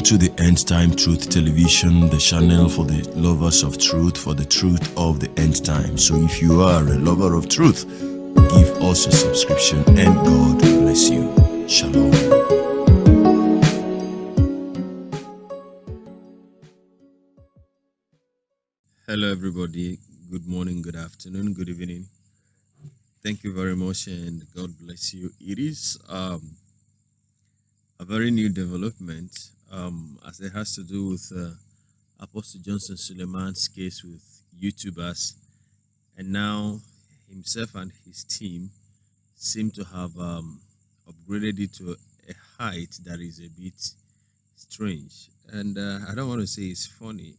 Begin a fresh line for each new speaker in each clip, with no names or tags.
to the End Time Truth Television, the channel for the lovers of truth, for the truth of the end time. So if you are a lover of truth, give us a subscription and God bless you. Shalom. Hello everybody, good morning, good afternoon, good evening. Thank you very much and God bless you. It is a very new development as it has to do with Apostle Johnson Suleman's case with YouTubers, and now himself and his team seem to have upgraded it to a height that is a bit strange, and I don't want to say it's funny,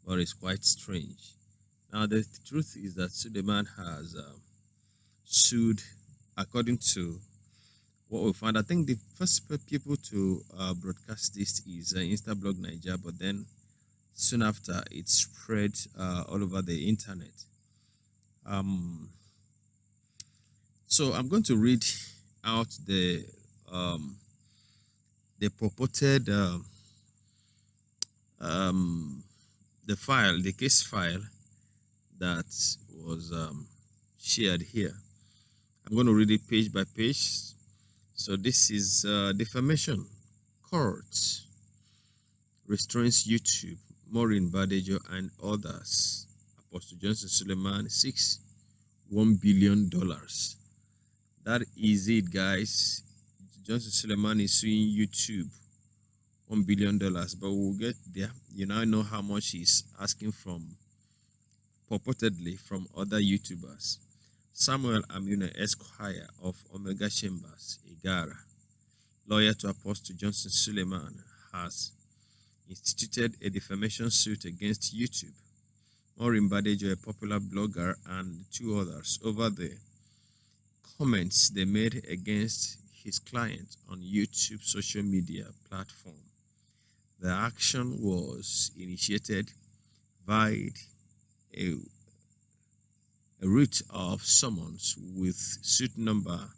but it's quite strange. Now the truth is that Suleman has sued, according to what we found. I think the first people to broadcast this is Instablog Nigeria, but then soon after it spread all over the internet. So I'm going to read out the purported the case file that was shared here. I'm going to read it page by page. So this is defamation. Court restrains YouTube, Maureen Badejo and others. Apostle Johnson Suleman seeks $1 billion. That is it, guys. Johnson Suleman is suing YouTube $1 billion, but we'll get there. You now know how much he's asking from, purportedly, from other YouTubers. Samuel Amuna Esquire of Omega Chambers, Igara, lawyer to Apostle Johnson Suleman, has instituted a defamation suit against YouTube, Maureen Badejo, a popular blogger, and two others over the comments they made against his client on YouTube social media platform. The action was initiated via a writ of summons with suit number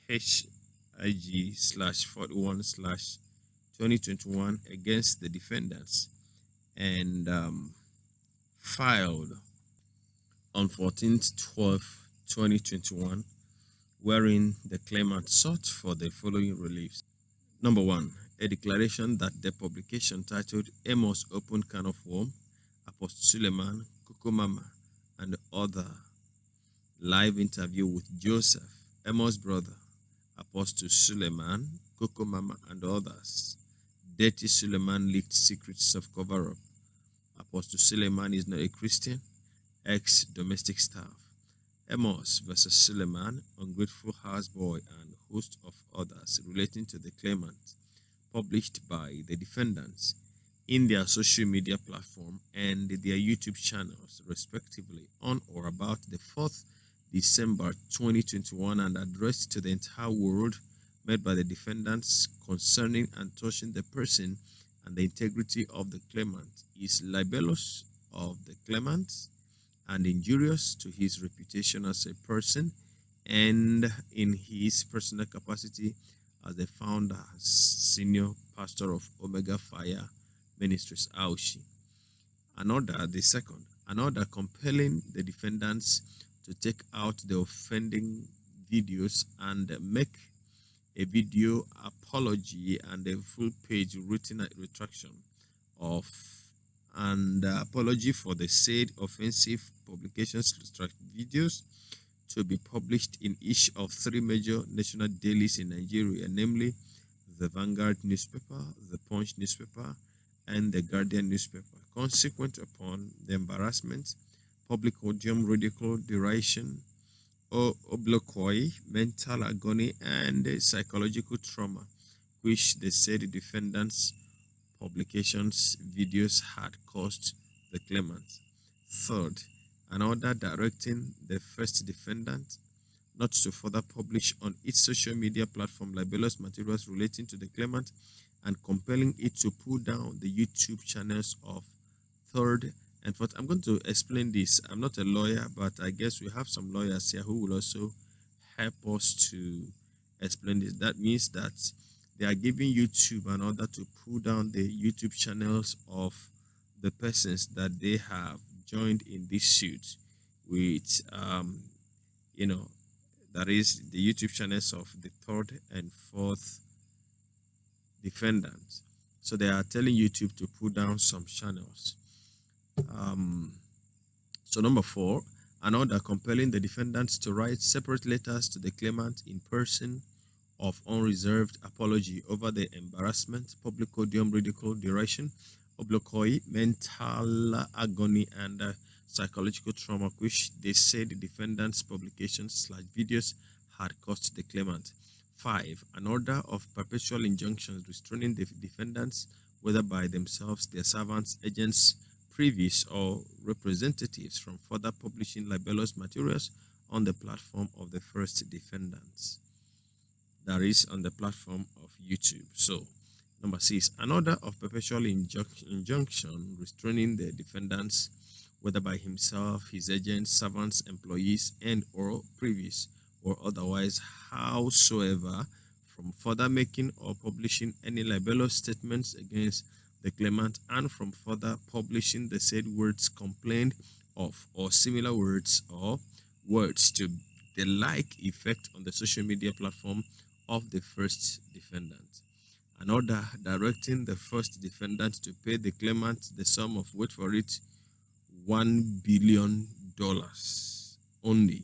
HIG/41/2021 against the defendants, and filed on 14/12/2021, wherein the claimant sought for the following reliefs. Number one, a declaration that the publication titled Amos Open Can of Worm, Apostle Suleman, Coco Mama, and other live interview with Joseph, Amos' brother, Apostle Suleman, Coco Mama, and others. Dirty Suleman leaked secrets of cover-up. Apostle Suleman is not a Christian. Ex-domestic staff. Amos versus Suleman, ungrateful houseboy, and host of others relating to the claimant, published by the defendants in their social media platform and their YouTube channels, respectively, on or about the 4th December 2021, and addressed to the entire world, made by the defendants concerning and touching the person and the integrity of the claimant, is libelous of the claimant and injurious to his reputation as a person and in his personal capacity as the founder and senior pastor of Omega Fire Ministries, Aushi. Another compelling the defendants to take out the offending videos and make a video apology and a full-page written retraction of and apology for the said offensive publications videos to be published in each of 3 major national dailies in Nigeria, namely the Vanguard newspaper, the Punch newspaper, and the Guardian newspaper. Consequent upon the embarrassment, public odium, ridicule, derision, obloquy, mental agony, and psychological trauma, which the said defendants' publications videos had caused the claimant. Third, an order directing the first defendant not to further publish on its social media platform libelous materials relating to the claimant, and compelling it to pull down the YouTube channels of third and fourth. I'm going to explain this. I'm not a lawyer, but I guess we have some lawyers here who will also help us to explain this. That means that They are giving YouTube an order to pull down the YouTube channels of the persons that they have joined in this suit with, you know, that is the YouTube channels of the third and fourth defendants. So they are telling YouTube to pull down some channels. So number 4, an order compelling the defendants to write separate letters to the claimant in person of unreserved apology over the embarrassment, public odium, ridicule, duration, obloquy, mental agony, and psychological trauma which they say the defendants' publications/videos had caused the claimant. 5, an order of perpetual injunctions restraining the defendants, whether by themselves, their servants, agents, privys, or representatives, from further publishing libelous materials on the platform of the first defendants, that is on the platform of YouTube. So, number 6, an order of perpetual injunction restraining the defendants, whether by himself, his agents, servants, employees, and or privies, or otherwise, howsoever, from further making or publishing any libelous statements against the claimant, and from further publishing the said words complained of, or similar words or words to the like effect on the social media platform of the first defendant. An order directing the first defendant to pay the claimant the sum of, wait for it, $1 billion only,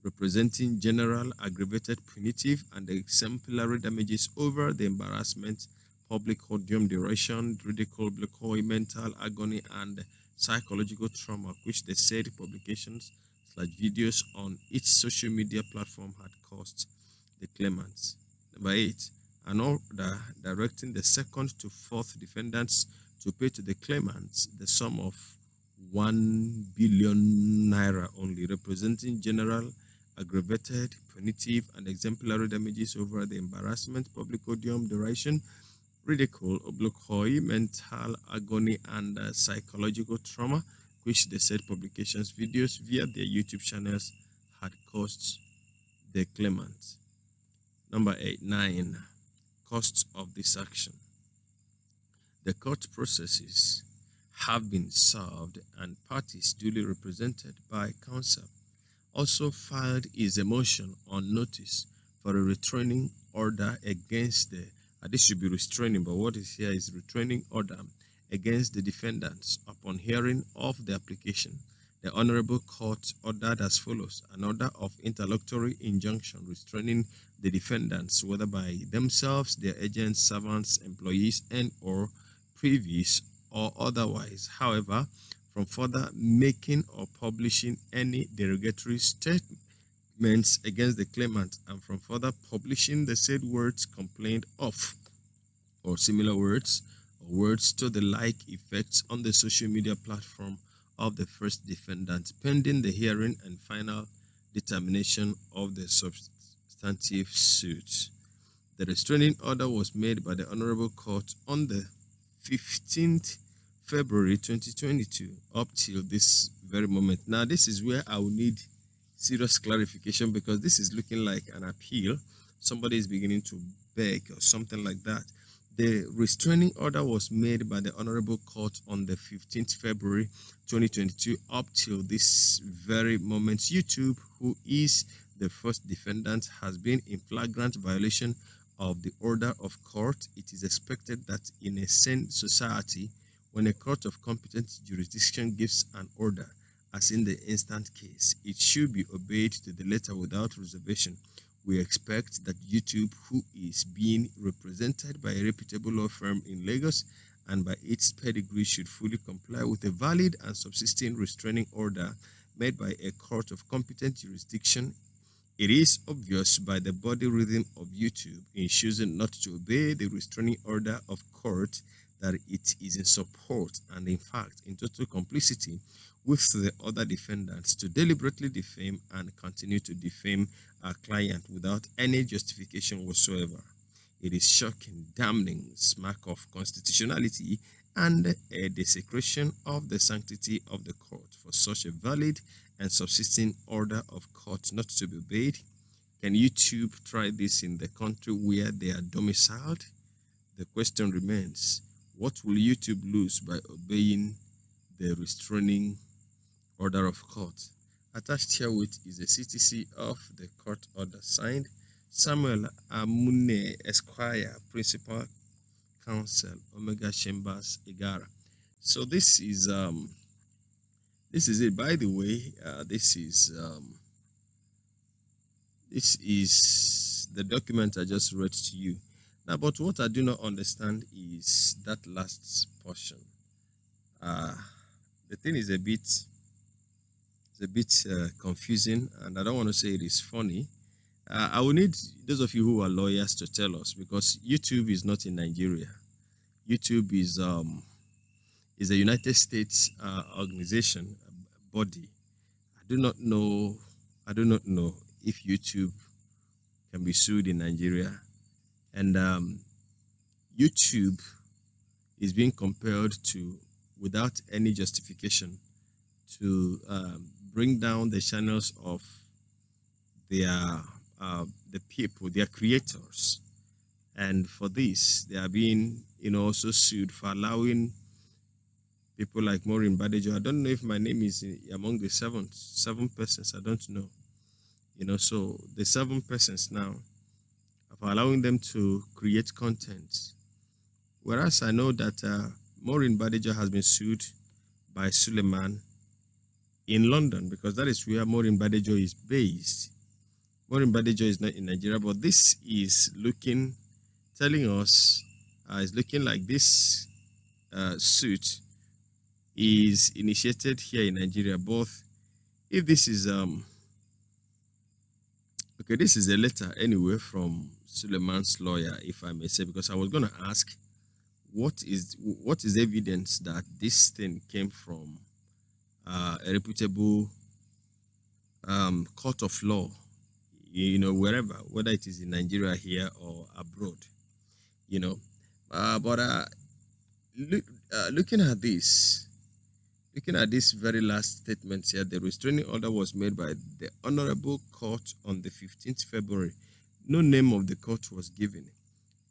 representing general, aggravated, punitive, and exemplary damages over the embarrassment, public odium, duration, ridicule, obloquy, mental agony, and psychological trauma which the said publications/videos on each social media platform had caused the claimants. Number 8, an order directing the second to fourth defendants to pay to the claimants the sum of 1 billion naira only, representing general, aggravated, punitive, and exemplary damages over the embarrassment, public odium, duration, ridicule, obloquy, mental agony, and psychological trauma which the said publications videos via their YouTube channels had caused the claimant. Number 9, costs of this action. The court processes have been served and parties duly represented by counsel also filed is a motion on notice for a restraining order against the, this should be restraining, but what is here is restraining order against the defendants. Upon hearing of the application, the Honorable Court ordered as follows: an order of interlocutory injunction restraining the defendants, whether by themselves, their agents, servants, employees, and or privies, or otherwise, however, from further making or publishing any derogatory statements against the claimant, and from further publishing the said words complained of, or similar words, or words to the like effects on the social media platform of the first defendant, pending the hearing and final determination of the substantive suit. The restraining order was made by the Honorable Court on the 15th February 2022 up till this very moment. Now, this is where I will need serious clarification, because this is looking like an appeal. Somebody is beginning to beg or something like that. The restraining order was made by the Honorable Court on the 15th February 2022 up till this very moment. YouTube, who is the first defendant, has been in flagrant violation of the order of court. It is expected that in a sane society, when a court of competent jurisdiction gives an order, as in the instant case, it should be obeyed to the letter without reservation. We expect that YouTube, who is being represented by a reputable law firm in Lagos and by its pedigree, should fully comply with a valid and subsisting restraining order made by a court of competent jurisdiction. It is obvious by the body rhythm of YouTube in choosing not to obey the restraining order of court that it is in support and, in fact, in total complicity with the other defendants to deliberately defame and continue to defame our client without any justification whatsoever. It is shocking, damning smack of constitutionality and a desecration of the sanctity of the court for such a valid and subsisting order of court not to be obeyed. Can YouTube try this in the country where they are domiciled? The question remains, what will YouTube lose by obeying the restraining order of court? Attached herewith is a CTC of the court order signed Samuel Amune Esquire, Principal Counsel, Omega Chambers, Igara. So this is it. By the way, this is the document I just read to you. Now, but what I do not understand is that last portion. The thing is a bit confusing, and I don't want to say it is funny. I will need those of you who are lawyers to tell us, because YouTube is not in Nigeria. YouTube is a United States organization, body. I do not know if YouTube can be sued in Nigeria, and YouTube is being compelled to, without any justification, to bring down the channels of their the people, their creators, and for this they are being also sued for allowing people like Maureen Badejo. I don't know if my name is among the seven persons. I don't know. So the 7 persons now, for allowing them to create content. Whereas I know that Maureen Badejo has been sued by Suleman in London, because that is where Maureen Badejo is based. Maureen Badejo is not in Nigeria, but this is telling us, it's looking like this suit is initiated here in Nigeria. Both, if this is okay, this is a letter anyway from Suleman's lawyer, if I may say, because I was going to ask, what is evidence that this thing came from a reputable court of law, wherever, whether it is in Nigeria here or abroad, but looking at this very last statement here, the restraining order was made by the Honorable Court on the 15th February. No name of the court was given.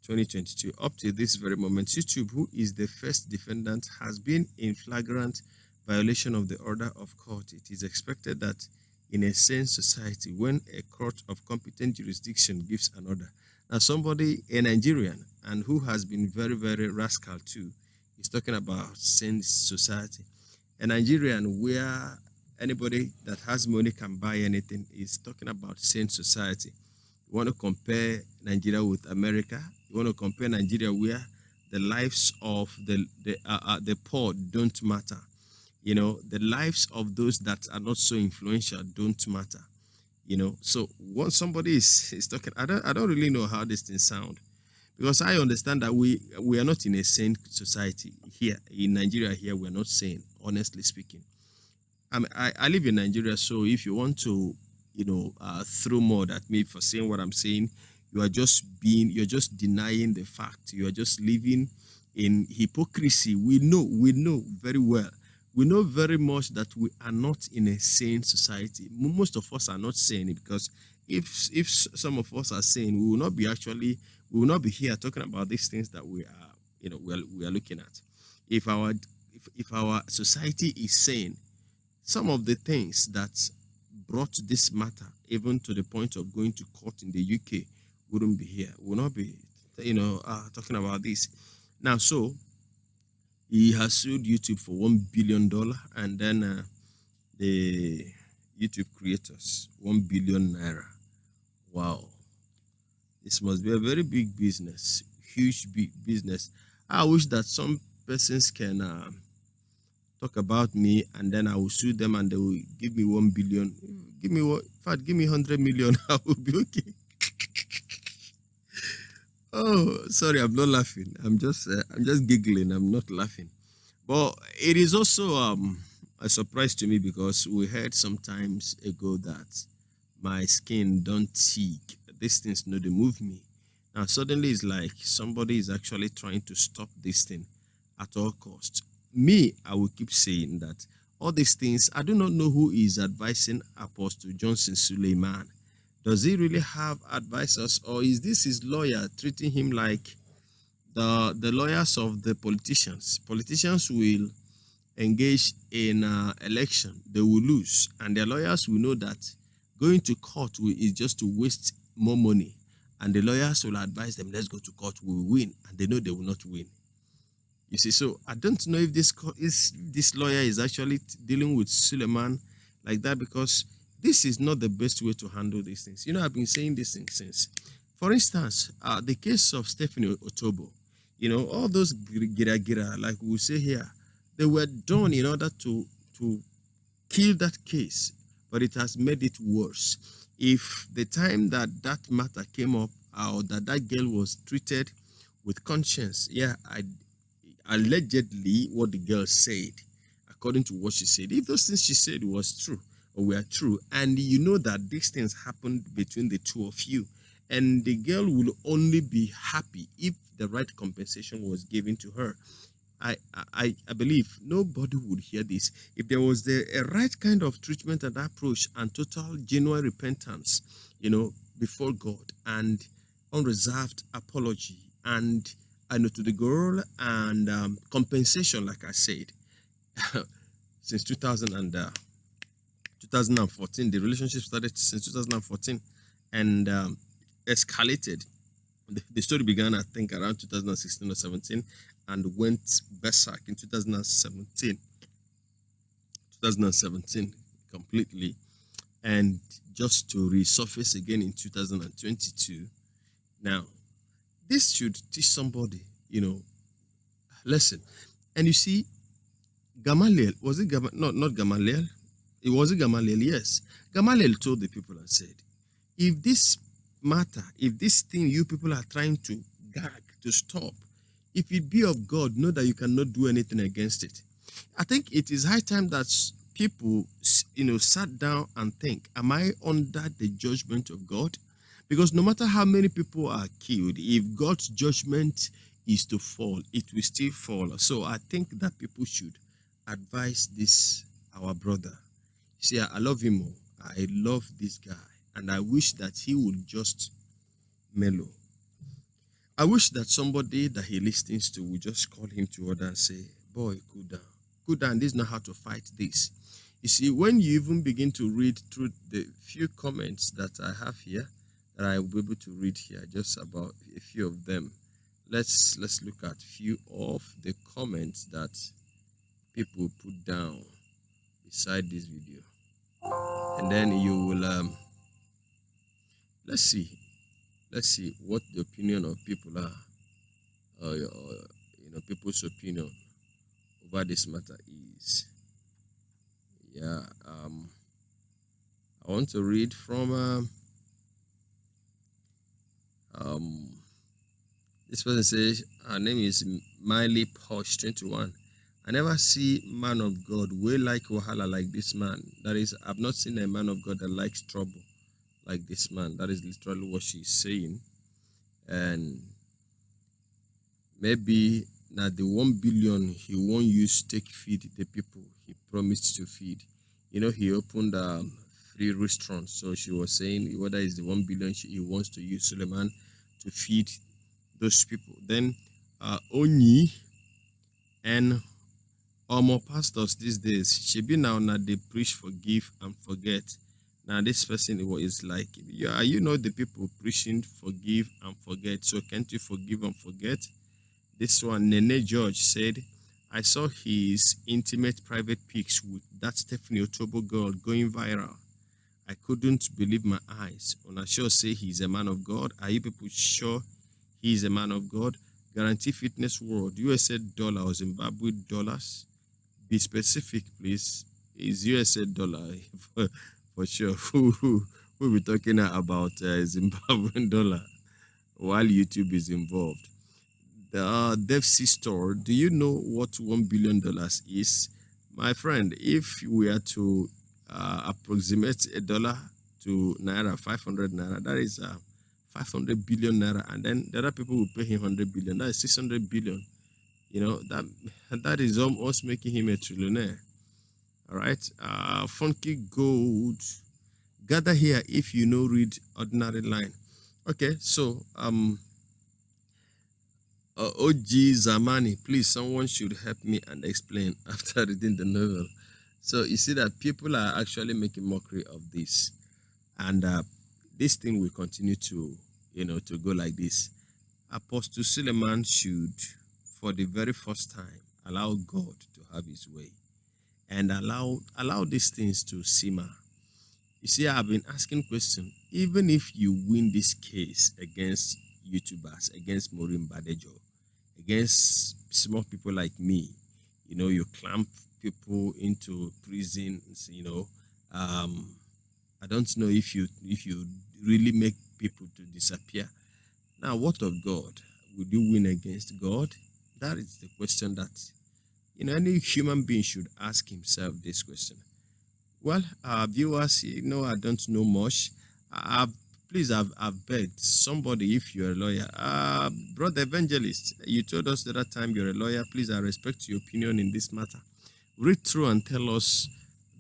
2022. Up to this very moment, YouTube, who is the first defendant, has been in flagrant violation of the order of court. It is expected that in a sane society, when a court of competent jurisdiction gives an order, now somebody, a Nigerian, and who has been very, very rascal too, is talking about sane society. A Nigerian where anybody that has money can buy anything is talking about sane society. You want to compare Nigeria with America? You want to compare Nigeria where the lives of the poor don't matter? The lives of those that are not so influential don't matter. So once somebody is talking, I don't really know how this thing sound, because I understand that we are not in a sane society here in Nigeria. Here we are not sane, honestly speaking. I live in Nigeria, so if you want to throw mud at me for saying what I'm saying, you're just denying the fact. You are just living in hypocrisy. We know very well. We know very much that we are not in a sane society. Most of us are not sane, because if some of us are sane, we will not be here talking about these things that we are looking at. If our society is sane, some of the things that brought this matter even to the point of going to court in the UK wouldn't be here. We will not be talking about this now. So he has sued YouTube for $1 billion, and then the YouTube creators 1 billion naira. Wow, this must be a very big business, huge big business. I wish that some persons can talk about me, and then I will sue them, and they will give me 1 billion. Give me what? In fact, give me 100 million. I will be okay. Oh, sorry, I'm not laughing. I'm just giggling. I'm not laughing. But it is also a surprise to me, because we heard some times ago that my skin don't tick. These things, they move me. Now suddenly it's like somebody is actually trying to stop this thing at all costs. Me, I will keep saying that all these things, I do not know who is advising Apostle Johnson Suleman. Does he really have advisors, or is this his lawyer treating him like the lawyers of the politicians? Politicians will engage in election, they will lose, and their lawyers will know that going to court is just to waste more money, and the lawyers will advise them, let's go to court, we will win, and they know they will not win. You see, so I don't know if this lawyer is actually dealing with Suleman like that, because this is not the best way to handle these things. You know, I've been saying this thing since. For instance, the case of Stephanie Otobo, you know, all those gira, like we say here, they were done in order to kill that case, but it has made it worse. If the time that matter came up, or that girl was treated with conscience, yeah, allegedly what the girl said, according to what she said, if those things she said was true or were true, and you know that these things happened between the two of you, and the girl will only be happy if the right compensation was given to her. I believe nobody would hear this if there was a right kind of treatment and approach and total genuine repentance, you know, before God, and unreserved apology, and I know to the girl, and compensation, like I said. Since 2014, the relationship started since 2014, and escalated. The story began, I think, around 2016 or 17, and went berserk in 2017 completely, and just to resurface again in 2022. Now, this should teach somebody, you know, lesson. And you see, Gamaliel, was it not Gamaliel? It was Gamaliel, yes. Gamaliel told the people and said, if this matter, if this thing you people are trying to gag, to stop, if it be of God, know that you cannot do anything against it. I think it is high time that people, you know, sat down and think, am I under the judgment of God? Because no matter how many people are killed, if God's judgment is to fall, it will still fall. So I think that people should advise this, our brother. See, I love him more. I love this guy, and I wish that he would just mellow. I wish that somebody that he listens to would just call him to order and say, boy, cool down. Cool down, this is not how to fight this. You see, when you even begin to read through the few comments that I have here, that I will be able to read here, just about a few of them. Let's look at a few of the comments that people put down beside this video. And then you will, let's see what the opinion of people are, you know, people's opinion over this matter is. Yeah, I want to read from this person says, her name is Miley Posh 21. I never see man of God way like wahala like this man. That is, I've not seen a man of God that likes trouble like this man. That is literally what she's saying. And maybe now the 1 billion he won't use take feed the people he promised to feed. You know, he opened free restaurants. So she was saying whether it's the 1 billion he wants to use Suleman to feed those people. Then Onyi and more pastors these days, she be now they preach forgive and forget. Now this person is like, yeah, you know, the people preaching forgive and forget. So can't you forgive and forget? This one, Nene George said, I saw his intimate private pics with that Stephanie Otobo girl going viral. I couldn't believe my eyes. Una sure say he's a man of God. Are you people sure he's a man of God? Guarantee Fitness World, USA dollar or Zimbabwe dollars? Be specific, please. Is USA dollar for sure? Who we talking about Zimbabwean dollar while YouTube is involved? The DevC store. Do you know what $1 billion is, my friend? If we are to approximate a dollar to naira, 500 naira, that is 500 billion naira, and then the other people will pay him 100 billion. That is 600 billion. You know, that is almost making him a trillionaire. All right. Funky Gold gather here if you know read ordinary line. Okay, so OG Zamani, please, someone should help me and explain after reading the novel. So you see that people are actually making mockery of this, and this thing will continue to, to go like this. Apostle Suleman should, for the very first time, allow God to have His way, and allow these things to simmer. You see, I've been asking questions. Even if you win this case against YouTubers, against Maureen Badejo, against small people like me, you clamp people into prisons, I don't know if you really make people to disappear. Now, what of God? Would you win against God? That is the question that any human being should ask himself this question. Well, viewers, I don't know much. I've begged somebody, if you're a lawyer, brother evangelist, you told us the other time you're a lawyer. Please, I respect your opinion in this matter. Read through and tell us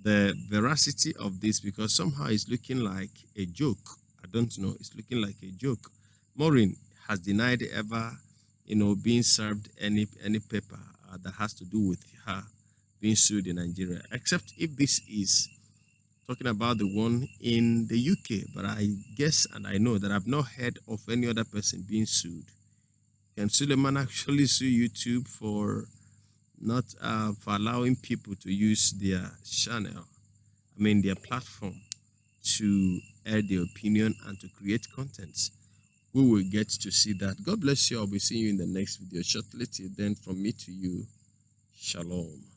the veracity of this, because somehow it's looking like a joke. I don't know. It's looking like a joke. Maureen has denied ever, being served any paper that has to do with her being sued in Nigeria, except if this is talking about the one in the UK. But I guess and I know that I've not heard of any other person being sued. Can Suleman actually sue YouTube for not for allowing people to use their channel, their platform, to air their opinion and to create content? We will get to see that. God bless you. I'll be seeing you in the next video shortly. Till then, from me to you, shalom.